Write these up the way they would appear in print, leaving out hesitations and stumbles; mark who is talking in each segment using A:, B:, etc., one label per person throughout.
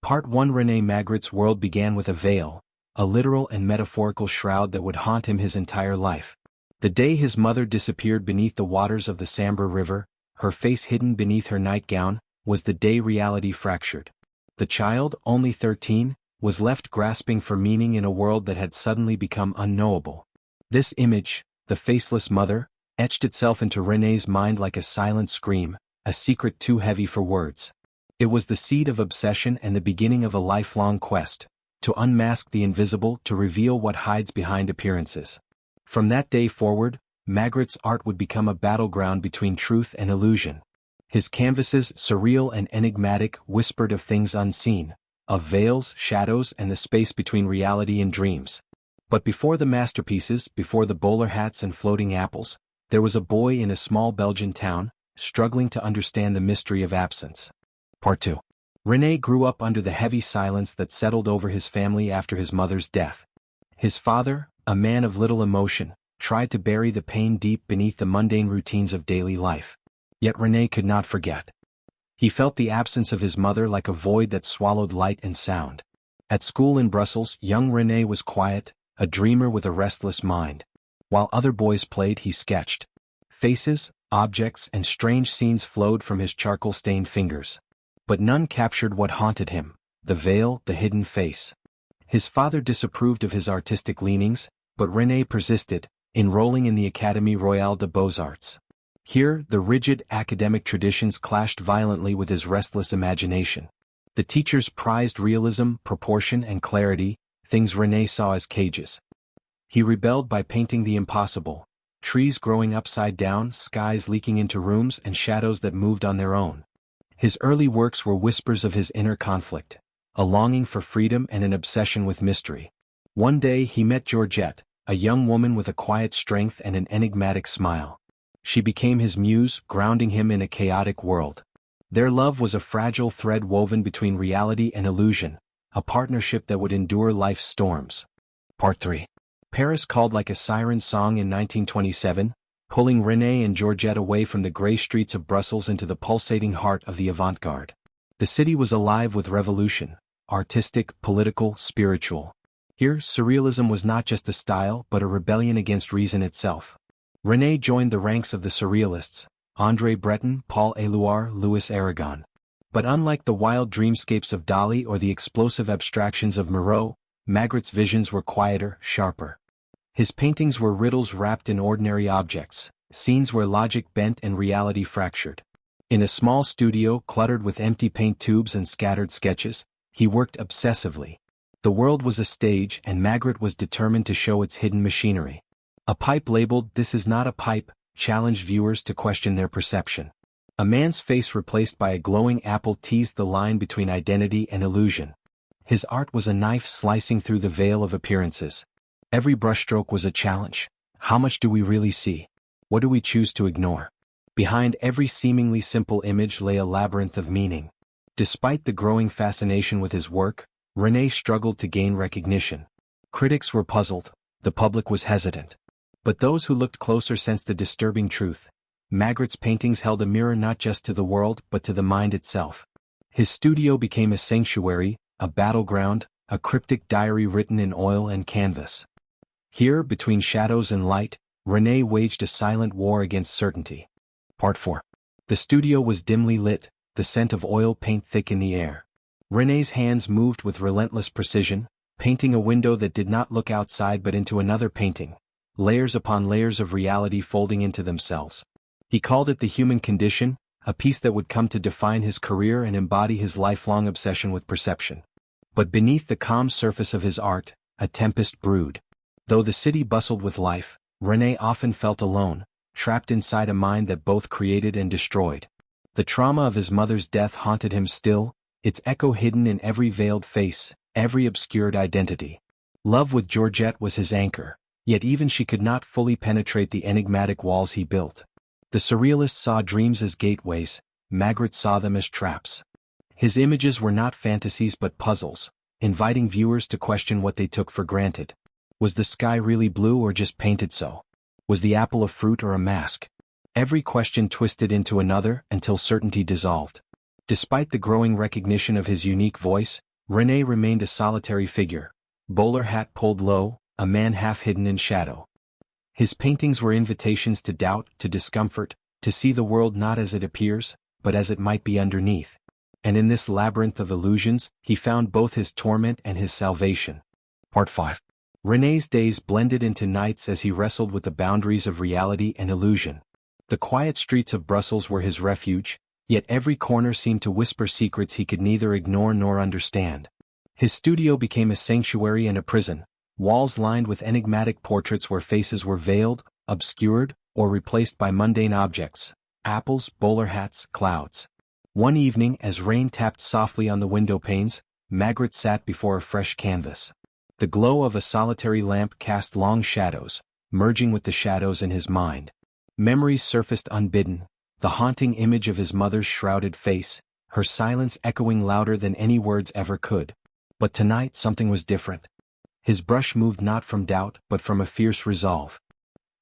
A: Part 1. René Magritte's world began with a veil, a literal and metaphorical shroud that would haunt him his entire life. The day his mother disappeared beneath the waters of the Sambre River, her face hidden beneath her nightgown, was the day reality fractured. The child, only 13, was left grasping for meaning in a world that had suddenly become unknowable. This image, the faceless mother, etched itself into René's mind like a silent scream, a secret too heavy for words. It was the seed of obsession and the beginning of a lifelong quest, to unmask the invisible, to reveal what hides behind appearances. From that day forward, Magritte's art would become a battleground between truth and illusion. His canvases, surreal and enigmatic, whispered of things unseen, of veils, shadows, and the space between reality and dreams. But before the masterpieces, before the bowler hats and floating apples, there was a boy in a small Belgian town, struggling to understand the mystery of absence. Part 2. René grew up under the heavy silence that settled over his family after his mother's death. His father, a man of little emotion, tried to bury the pain deep beneath the mundane routines of daily life. Yet René could not forget. He felt the absence of his mother like a void that swallowed light and sound. At school in Brussels, young René was quiet, a dreamer with a restless mind. While other boys played, he sketched. Faces, objects, and strange scenes flowed from his charcoal-stained fingers. But none captured what haunted him, the veil, the hidden face. His father disapproved of his artistic leanings, but René persisted, enrolling in the Académie Royale des Beaux-Arts. Here, the rigid academic traditions clashed violently with his restless imagination. The teachers prized realism, proportion, and clarity, things René saw as cages. He rebelled by painting the impossible, trees growing upside down, skies leaking into rooms, and shadows that moved on their own. His early works were whispers of his inner conflict, a longing for freedom and an obsession with mystery. One day he met Georgette, a young woman with a quiet strength and an enigmatic smile. She became his muse, grounding him in a chaotic world. Their love was a fragile thread woven between reality and illusion, a partnership that would endure life's storms. Part 3. Paris called like a siren song in 1927, pulling René and Georgette away from the grey streets of Brussels into the pulsating heart of the avant-garde. The city was alive with revolution, artistic, political, spiritual. Here, surrealism was not just a style but a rebellion against reason itself. René joined the ranks of the surrealists, André Breton, Paul Éluard, Louis Aragon. But unlike the wild dreamscapes of Dali or the explosive abstractions of Moreau, Magritte's visions were quieter, sharper. His paintings were riddles wrapped in ordinary objects, scenes where logic bent and reality fractured. In a small studio cluttered with empty paint tubes and scattered sketches, he worked obsessively. The world was a stage and Magritte was determined to show its hidden machinery. A pipe labeled "This is not a pipe" challenged viewers to question their perception. A man's face replaced by a glowing apple teased the line between identity and illusion. His art was a knife slicing through the veil of appearances. Every brushstroke was a challenge. How much do we really see? What do we choose to ignore? Behind every seemingly simple image lay a labyrinth of meaning. Despite the growing fascination with his work, René struggled to gain recognition. Critics were puzzled, the public was hesitant. But those who looked closer sensed a disturbing truth. Magritte's paintings held a mirror not just to the world but to the mind itself. His studio became a sanctuary, a battleground, a cryptic diary written in oil and canvas. Here, between shadows and light, René waged a silent war against certainty. Part 4. The studio was dimly lit, the scent of oil paint thick in the air. René's hands moved with relentless precision, painting a window that did not look outside but into another painting. Layers upon layers of reality folding into themselves. He called it the human condition, a piece that would come to define his career and embody his lifelong obsession with perception. But beneath the calm surface of his art, a tempest brewed. Though the city bustled with life, René often felt alone, trapped inside a mind that both created and destroyed. The trauma of his mother's death haunted him still, its echo hidden in every veiled face, every obscured identity. Love with Georgette was his anchor. Yet even she could not fully penetrate the enigmatic walls he built. The surrealist saw dreams as gateways, Magritte saw them as traps. His images were not fantasies but puzzles, inviting viewers to question what they took for granted. Was the sky really blue or just painted so? Was the apple a fruit or a mask? Every question twisted into another until certainty dissolved. Despite the growing recognition of his unique voice, René remained a solitary figure, bowler hat pulled low, a man half hidden in shadow. His paintings were invitations to doubt, to discomfort, to see the world not as it appears, but as it might be underneath. And in this labyrinth of illusions, he found both his torment and his salvation. Part 5. René's days blended into nights as he wrestled with the boundaries of reality and illusion. The quiet streets of Brussels were his refuge, yet every corner seemed to whisper secrets he could neither ignore nor understand. His studio became a sanctuary and a prison, walls lined with enigmatic portraits where faces were veiled, obscured, or replaced by mundane objects: apples, bowler hats, clouds. One evening, as rain tapped softly on the window panes, Magritte sat before a fresh canvas. The glow of a solitary lamp cast long shadows, merging with the shadows in his mind. Memories surfaced unbidden, the haunting image of his mother's shrouded face, her silence echoing louder than any words ever could. But tonight something was different. His brush moved not from doubt but from a fierce resolve.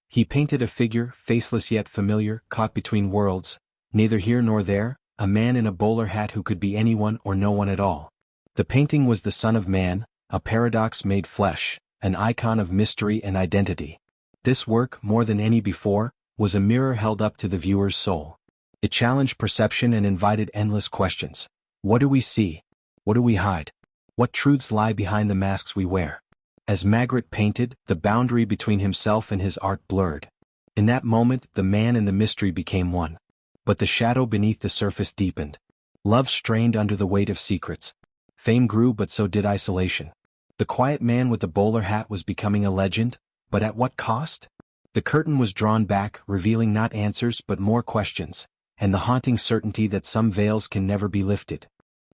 A: He painted a figure, faceless yet familiar, caught between worlds, neither here nor there, a man in a bowler hat who could be anyone or no one at all. The painting was the Son of Man, a paradox made flesh, an icon of mystery and identity. This work, more than any before, was a mirror held up to the viewer's soul. It challenged perception and invited endless questions. What do we see? What do we hide? What truths lie behind the masks we wear? As Magritte painted, the boundary between himself and his art blurred. In that moment, the man and the mystery became one. But the shadow beneath the surface deepened. Love strained under the weight of secrets. Fame grew, but so did isolation. The quiet man with the bowler hat was becoming a legend, but at what cost? The curtain was drawn back, revealing not answers but more questions, and the haunting certainty that some veils can never be lifted.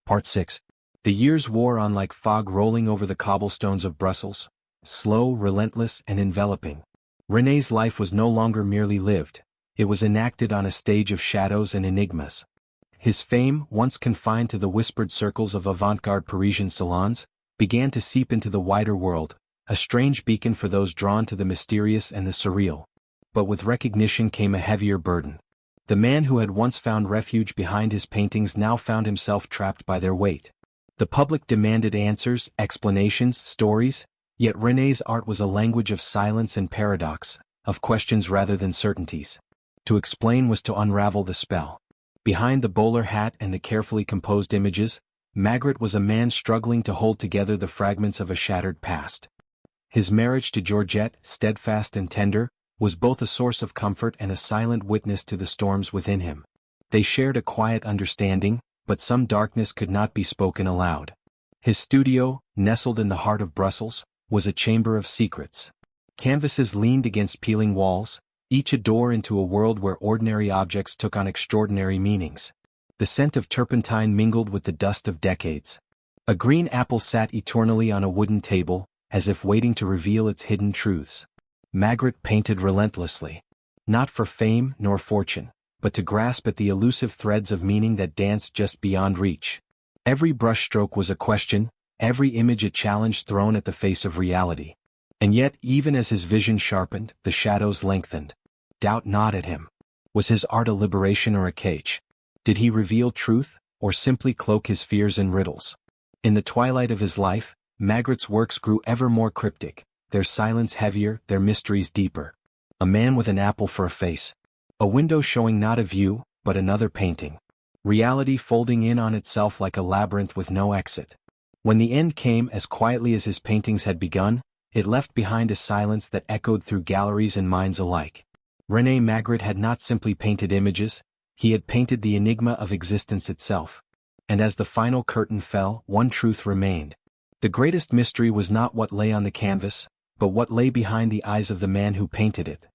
A: Part 6. The years wore on like fog rolling over the cobblestones of Brussels, slow, relentless, and enveloping. René's life was no longer merely lived, it was enacted on a stage of shadows and enigmas. His fame, once confined to the whispered circles of avant-garde Parisian salons, began to seep into the wider world, a strange beacon for those drawn to the mysterious and the surreal. But with recognition came a heavier burden. The man who had once found refuge behind his paintings now found himself trapped by their weight. The public demanded answers, explanations, stories, yet René's art was a language of silence and paradox, of questions rather than certainties. To explain was to unravel the spell. Behind the bowler hat and the carefully composed images, Magritte was a man struggling to hold together the fragments of a shattered past. His marriage to Georgette, steadfast and tender, was both a source of comfort and a silent witness to the storms within him. They shared a quiet understanding, but some darkness could not be spoken aloud. His studio, nestled in the heart of Brussels, was a chamber of secrets. Canvases leaned against peeling walls, each a door into a world where ordinary objects took on extraordinary meanings. The scent of turpentine mingled with the dust of decades. A green apple sat eternally on a wooden table, as if waiting to reveal its hidden truths. Magritte painted relentlessly. Not for fame nor fortune, but to grasp at the elusive threads of meaning that danced just beyond reach. Every brushstroke was a question, every image a challenge thrown at the face of reality. And yet, even as his vision sharpened, the shadows lengthened. Doubt gnawed at him. Was his art a liberation or a cage? Did he reveal truth, or simply cloak his fears in riddles? In the twilight of his life, Magritte's works grew ever more cryptic, their silence heavier, their mysteries deeper. A man with an apple for a face. A window showing not a view, but another painting. Reality folding in on itself like a labyrinth with no exit. When the end came as quietly as his paintings had begun, it left behind a silence that echoed through galleries and minds alike. René Magritte had not simply painted images, he had painted the enigma of existence itself. And as the final curtain fell, one truth remained. The greatest mystery was not what lay on the canvas, but what lay behind the eyes of the man who painted it.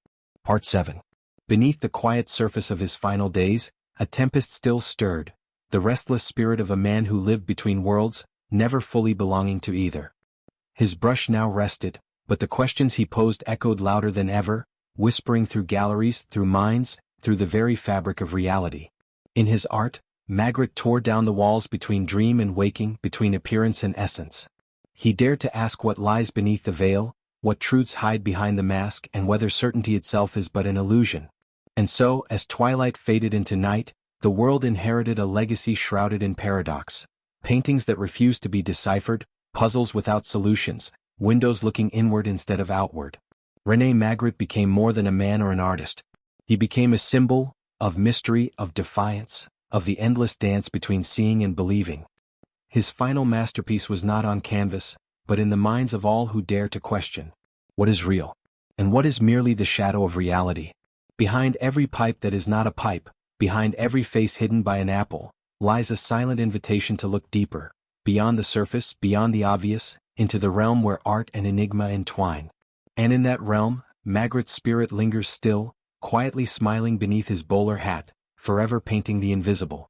A: Part 7. Beneath the quiet surface of his final days, a tempest still stirred, the restless spirit of a man who lived between worlds, never fully belonging to either. His brush now rested, but the questions he posed echoed louder than ever, whispering through galleries, through minds, through the very fabric of reality. In his art, Magritte tore down the walls between dream and waking, between appearance and essence. He dared to ask what lies beneath the veil, what truths hide behind the mask, and whether certainty itself is but an illusion. And so, as twilight faded into night, the world inherited a legacy shrouded in paradox. paintings that refused to be deciphered, puzzles without solutions, windows looking inward instead of outward. René Magritte became more than a man or an artist. He became a symbol of mystery, of defiance, of the endless dance between seeing and believing. His final masterpiece was not on canvas, but in the minds of all who dare to question what is real, and what is merely the shadow of reality. Behind every pipe that is not a pipe, behind every face hidden by an apple, lies a silent invitation to look deeper, beyond the surface, beyond the obvious, into the realm where art and enigma entwine. And in that realm, Magritte's spirit lingers still, quietly smiling beneath his bowler hat, forever painting the invisible.